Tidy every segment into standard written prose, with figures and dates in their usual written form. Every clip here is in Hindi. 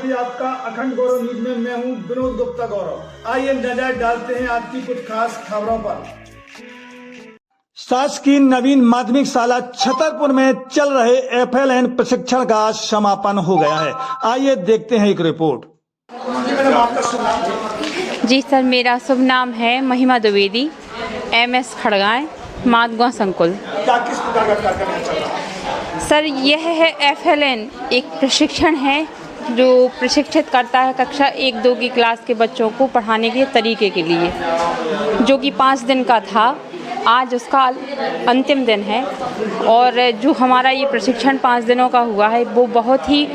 स्वागत है आपका अखंड गौरव न्यूज में। मैं हूं विनोद गुप्ता गौरव। आइए नजर डालते हैं आज की कुछ खास खबरों पर। शासकीय नवीन माध्यमिक शाला छतरपुर में चल रहे FLN प्रशिक्षण का समापन हो गया है। आइए देखते हैं एक रिपोर्ट। जी सर, मेरा शुभ नाम है महिमा द्विवेदी, MS खड़गाएं, माधगांव संकुल। क्या किस प्रकार का कार्यक्रम चल रहा है? सर, यह है FLN एक प्रशिक्षण है जो प्रशिक्षित करता है कक्षा 1-2 की क्लास के बच्चों को पढ़ाने के तरीके के लिए, जो कि 5 दिन का था। आज उसका अंतिम दिन है और जो हमारा ये प्रशिक्षण 5 दिनों का हुआ है वो बहुत ही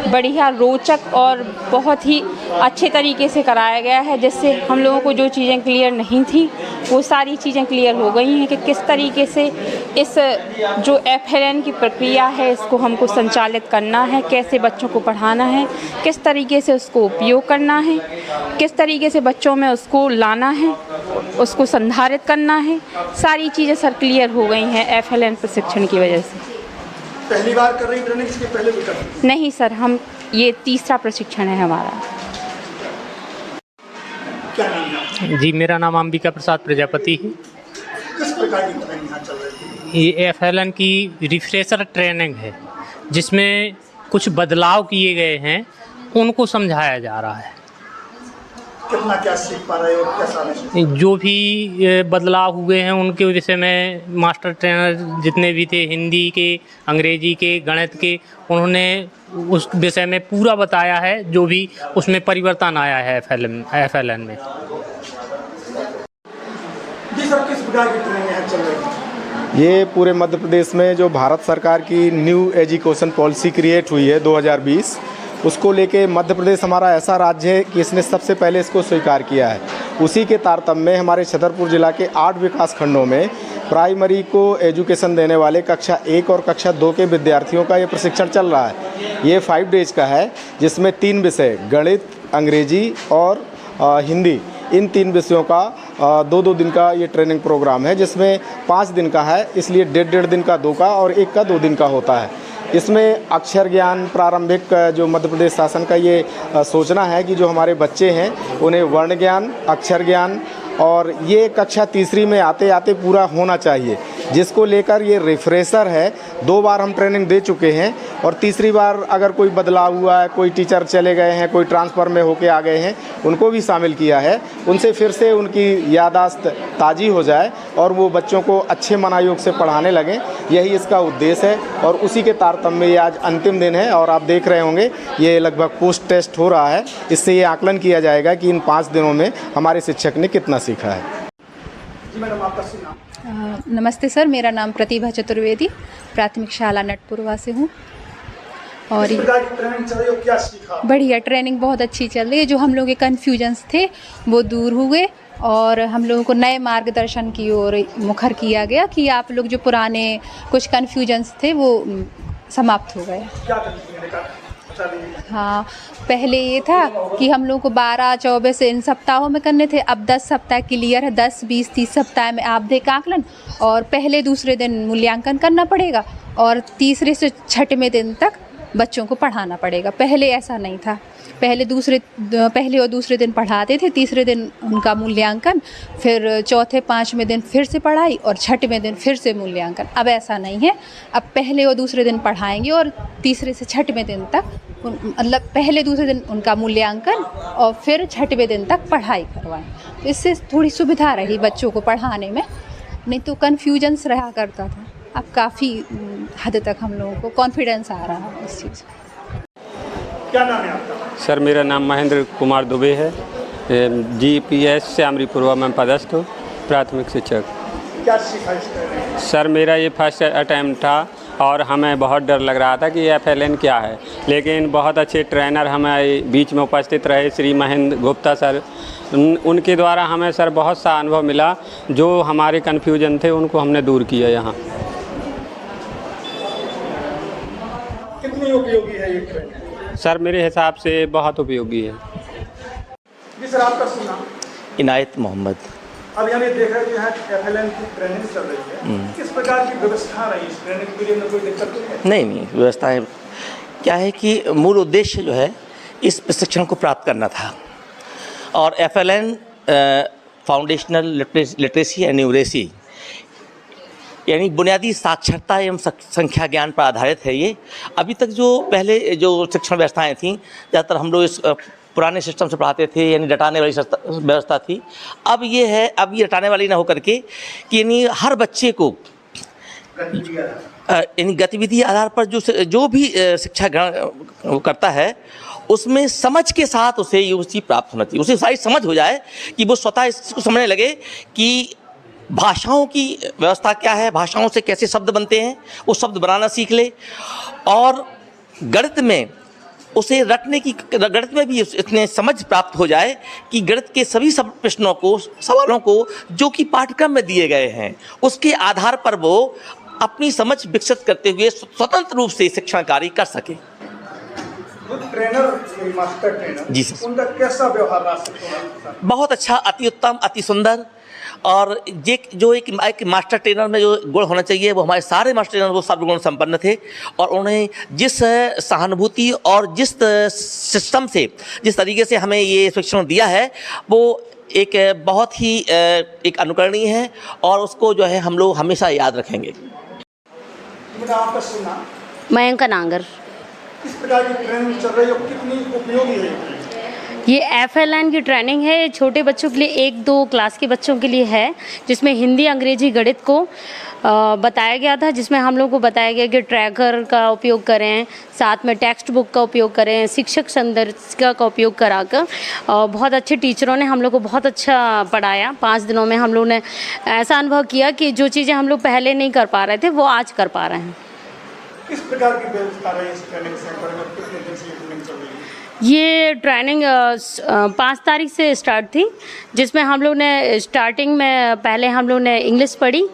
बढ़िया, रोचक और बहुत ही अच्छे तरीके से कराया गया है, जिससे हम लोगों को जो चीज़ें क्लियर नहीं थी वो सारी चीज़ें क्लियर हो गई हैं कि किस तरीके से इस जो FLN की प्रक्रिया है इसको हमको संचालित करना है, कैसे बच्चों को पढ़ाना है, किस तरीके से उसको उपयोग करना है, किस तरीके से बच्चों में उसको लाना है, उसको संधारित करना है। सारी चीज़ें सर क्लियर हो गई हैं FLN प्रशिक्षण की वजह से। पहली बार कर रही ट्रेनिंग, इसके पहले भी कर? नहीं सर, हम ये तीसरा प्रशिक्षण है हमारा। क्या नाम है? जी, मेरा नाम अंबिका प्रसाद प्रजापति है। किस प्रकार की ट्रेनिंग यहाँ चल रही है? ये FLN की रिफ्रेशर ट्रेनिंग है, जिसमें कुछ बदलाव किए गए हैं, उनको समझाया जा रहा है। कितना क्या सीख पा रहे हो, कैसा नहीं? जो भी बदलाव हुए हैं उनके विषय में मास्टर ट्रेनर जितने भी थे, हिंदी के, अंग्रेजी के, गणित के, उन्होंने उस विषय में पूरा बताया है, जो भी उसमें परिवर्तन आया है FLN में। जी सर, किस प्रकार की ट्रेनिंग यहाँ चल रही है? ये पूरे मध्य प्रदेश में जो भारत सरकार की न्यू एजुकेशन पॉलिसी क्रिएट हुई है 2020, उसको लेके मध्य प्रदेश हमारा ऐसा राज्य है कि इसने सबसे पहले इसको स्वीकार किया है। उसी के तारतम्य में हमारे छतरपुर जिला के 8 विकास खंडों में प्राइमरी को एजुकेशन देने वाले कक्षा 1 और कक्षा 2 के विद्यार्थियों का ये प्रशिक्षण चल रहा है। ये 5 डेज का है, जिसमें 3 विषय गणित, अंग्रेजी और हिंदी, इन 3 विषयों का 2-2 दिन का ये ट्रेनिंग प्रोग्राम है, जिसमें 5 दिन का है, इसलिए 1.5 दिन का 2 का और 1 का 2 दिन का होता है। इसमें अक्षर ज्ञान प्रारंभिक जो मध्य प्रदेश शासन का ये सोचना है कि जो हमारे बच्चे हैं उन्हें वर्ण ज्ञान, अक्षर ज्ञान और ये कक्षा 3री में आते आते पूरा होना चाहिए, जिसको लेकर ये रिफ्रेशर है। 2 बार हम ट्रेनिंग दे चुके हैं और तीसरी बार अगर कोई बदलाव हुआ है, कोई टीचर चले गए हैं, कोई ट्रांसफ़र में होके आ गए हैं, उनको भी शामिल किया है। उनसे फिर से उनकी यादाश्त ताज़ी हो जाए और वो बच्चों को अच्छे मनायोग से पढ़ाने लगें, यही इसका उद्देश्य है। और उसी के तारतम्य में ये आज अंतिम दिन है और आप देख रहे होंगे ये लगभग पोस्ट टेस्ट हो रहा है। इससे ये आकलन किया जाएगा कि इन 5 दिनों में हमारे शिक्षक ने कितना सीखा है। जी मैडम, आपका शुभ नाम? नमस्ते सर, मेरा नाम प्रतिभा चतुर्वेदी, प्राथमिक शाला नटपुरवा से हूँ। और किस प्रकार की ट्रेनिंग चल रही है, क्या सीखा? बढ़िया ट्रेनिंग बहुत अच्छी चल रही है। जो हम लोगों के कन्फ्यूजन्स थे वो दूर हुए और हम लोगों को नए मार्गदर्शन की ओर मुखर किया गया कि आप लोग जो पुराने कुछ कन्फ्यूजन्स थे वो समाप्त हो गए। क्या कन्फ्यूजन है? बता दीजिए। हाँ, पहले ये था कि हम लोग को 12-24 इन सप्ताहों में करने थे, अब 10 सप्ताह क्लियर है। 10, 20, 30 सप्ताह में आवधिक आकलन और पहले दूसरे दिन मूल्यांकन करना पड़ेगा और तीसरे से 6वें दिन तक बच्चों को पढ़ाना पड़ेगा। पहले ऐसा नहीं था, पहले और दूसरे दिन पढ़ाते थे, तीसरे दिन उनका मूल्यांकन, फिर 4, 5वें दिन फिर से पढ़ाई और 6वें दिन फिर से मूल्यांकन। अब ऐसा नहीं है, अब पहले और दूसरे दिन पढ़ाएंगे और तीसरे से 6वें दिन तक मतलब पहले दूसरे दिन उनका मूल्यांकन और फिर 6वें दिन तक पढ़ाई करवाएं। तो इससे थोड़ी सुविधा रही बच्चों को पढ़ाने में, नहीं तो कन्फ्यूजन्स रहा करता था। अब काफ़ी हद तक हम लोगों को कॉन्फिडेंस आ रहा है इस चीज़ में। क्या नाम है आपका? सर, मेरा नाम महेंद्र कुमार दुबे है। GPS श्यामरीपुरवा में पदस्थ हूँ, प्राथमिक शिक्षक। क्या सीखा इस ट्रेनिंग में? सर, मेरा ये फर्स्ट अटैम्प्ट था और हमें बहुत डर लग रहा था कि FLN क्या है, लेकिन बहुत अच्छे ट्रेनर हमारे बीच में उपस्थित रहे, श्री महेंद्र गुप्ता सर। उनके द्वारा हमें सर बहुत सा अनुभव मिला, जो हमारे कन्फ्यूजन थे उनको हमने दूर किया। यहाँ कितनी उपयोगी है ये ट्रेनिंग? सर, मेरे हिसाब से बहुत उपयोगी है। जी सर, आपका शुभ नाम? इनायत मोहम्मद। अब यानी देख रहे हैं कि यहाँ FLN की ट्रेनिंग चल रही है, किस प्रकार की व्यवस्था रही इस ट्रेनिंग पीरियड में? कोई दिक्कत तो नहीं, व्यवस्था है। क्या है कि मूल उद्देश्य जो है इस प्रशिक्षण को प्राप्त करना था और FLN foundational literacy and numeracy यानी बुनियादी साक्षरता एवं संख्या ज्ञान पर आधारित है। ये अभी तक जो पहले जो शिक्षण व्यवस्थाएं थीं ज़्यादातर हम लोग इस पुराने सिस्टम से पढ़ाते थे, यानी रटाने वाली व्यवस्था थी। अब ये है, अब ये रटाने वाली ना होकर के कि यानी हर बच्चे को यानी गतिविधि आधार पर जो भी शिक्षा ग्रहण करता है उसमें समझ के साथ उसे ये चीज़ प्राप्त होना चाहिए। उसे सारी समझ हो जाए कि वो स्वतः इसको समझने लगे कि भाषाओं की व्यवस्था क्या है, भाषाओं से कैसे शब्द बनते हैं, वो शब्द बनाना सीख ले। और गणित में उसे रटने की, गणित में भी इतने समझ प्राप्त हो जाए कि गणित के सभी सब प्रश्नों को, सवालों को जो कि पाठ्यक्रम में दिए गए हैं उसके आधार पर वो अपनी समझ विकसित करते हुए स्वतंत्र रूप से शिक्षण कार्य कर सके। ट्रेनर, मास्टर ट्रेनर जी सर, उनका कैसा व्यवहार रहा शिक्षकों? बहुत अच्छा, अति उत्तम, अति सुंदर। और ये जो एक मास्टर ट्रेनर में जो गुण होना चाहिए वो हमारे सारे मास्टर ट्रेनर वो सर्वगुण संपन्न थे। और उन्हें जिस सहानुभूति और जिस सिस्टम से, जिस तरीके से हमें ये शिक्षण दिया है वो एक बहुत ही एक अनुकरणीय है और उसको जो है हम लोग हमेशा याद रखेंगे। आपका सुना मयंका नांगर। किस प्रकार की ट्रेनिंग चल रही है और कितनी उपयोगी है? ये FLN की ट्रेनिंग है, छोटे बच्चों के लिए 1-2 क्लास के बच्चों के लिए है, जिसमें हिंदी, अंग्रेजी, गणित को बताया गया था, जिसमें हम लोग को बताया गया कि ट्रैकर का उपयोग करें, साथ में टेक्स्ट बुक का उपयोग करें, शिक्षक संदर्शिका का उपयोग कराकर। बहुत अच्छे टीचरों ने हम लोग को बहुत अच्छा पढ़ाया। 5 दिनों में हम लोग ने ऐसा अनुभव किया कि जो चीज़ें हम लोग पहले नहीं कर पा रहे थे वो आज कर पा रहे हैं। किस प्रकार की व्यवस्था रही इस ट्रेनिंग सेंटर में? कितने दिन से ट्रेनिंग चल रही है? ये ट्रेनिंग 5 तारीख से स्टार्ट थी, जिसमें हम लोग ने स्टार्टिंग में पहले हम लोग ने इंग्लिश पढ़ी।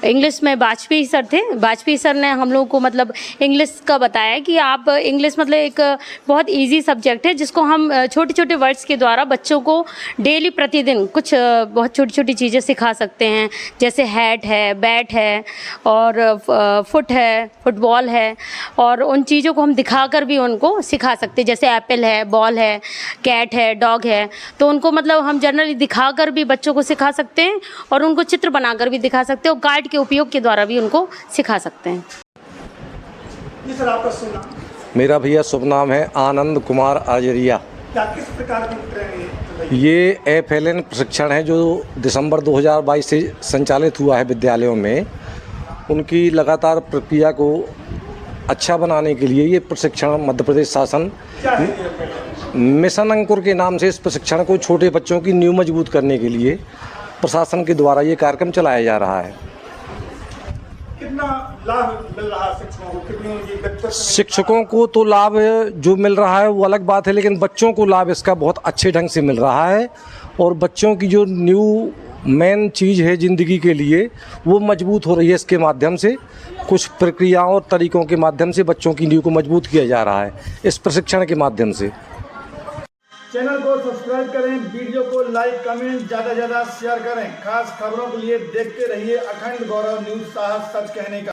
इंग्लिश में वाजपेयी सर थे, वाजपेयी सर ने हम लोगों को मतलब इंग्लिश का बताया कि आप इंग्लिश मतलब एक बहुत इजी सब्जेक्ट है जिसको हम छोटे छोटे वर्ड्स के द्वारा बच्चों को डेली प्रतिदिन कुछ बहुत छोटी छोटी चीज़ें सिखा सकते हैं। जैसे हैट है, बैट है और फुट है, फुटबॉल है, और उन चीज़ों को हम दिखाकर भी उनको सिखा सकते हैं। जैसे एप्पल है, बॉल है, कैट है, डॉग है, तो उनको मतलब हम जनरली दिखाकर भी बच्चों को सिखा सकते हैं और उनको चित्र बनाकर भी दिखा सकते हैं और कार्ड के उपयोग के द्वारा भी उनको सिखा सकते हैं। जी सर, आपका सुना? मेरा भैया शुभ नाम है आनंद कुमार आजरिया। क्या किस प्रकार की ट्रेनिंग? ये FLN प्रशिक्षण है जो दिसंबर 2022 से संचालित हुआ है विद्यालयों में। उनकी लगातार प्रक्रिया को अच्छा बनाने के लिए ये प्रशिक्षण मध्य प्रदेश शासन मिशन अंकुर के नाम से इस प्रशिक्षण को छोटे बच्चों की नींव मजबूत करने के लिए प्रशासन के द्वारा ये कार्यक्रम चलाया जा रहा है। कितना लाभ मिल रहा है शिक्षकों को? कितनी उनकी शिक्षकों को तो लाभ जो मिल रहा है वो अलग बात है, लेकिन बच्चों को लाभ इसका बहुत अच्छे ढंग से मिल रहा है और बच्चों की जो न्यू मेन चीज़ है ज़िंदगी के लिए वो मजबूत हो रही है। इसके माध्यम से कुछ प्रक्रियाओं और तरीक़ों के माध्यम से बच्चों की नींव को मजबूत किया जा रहा है इस प्रशिक्षण के माध्यम से। चैनल को सब्सक्राइब करें, वीडियो को लाइक, कमेंट ज़्यादा शेयर करें। खास खबरों के लिए देखते रहिए अखंड गौरव न्यूज़, साहस सच कहने का।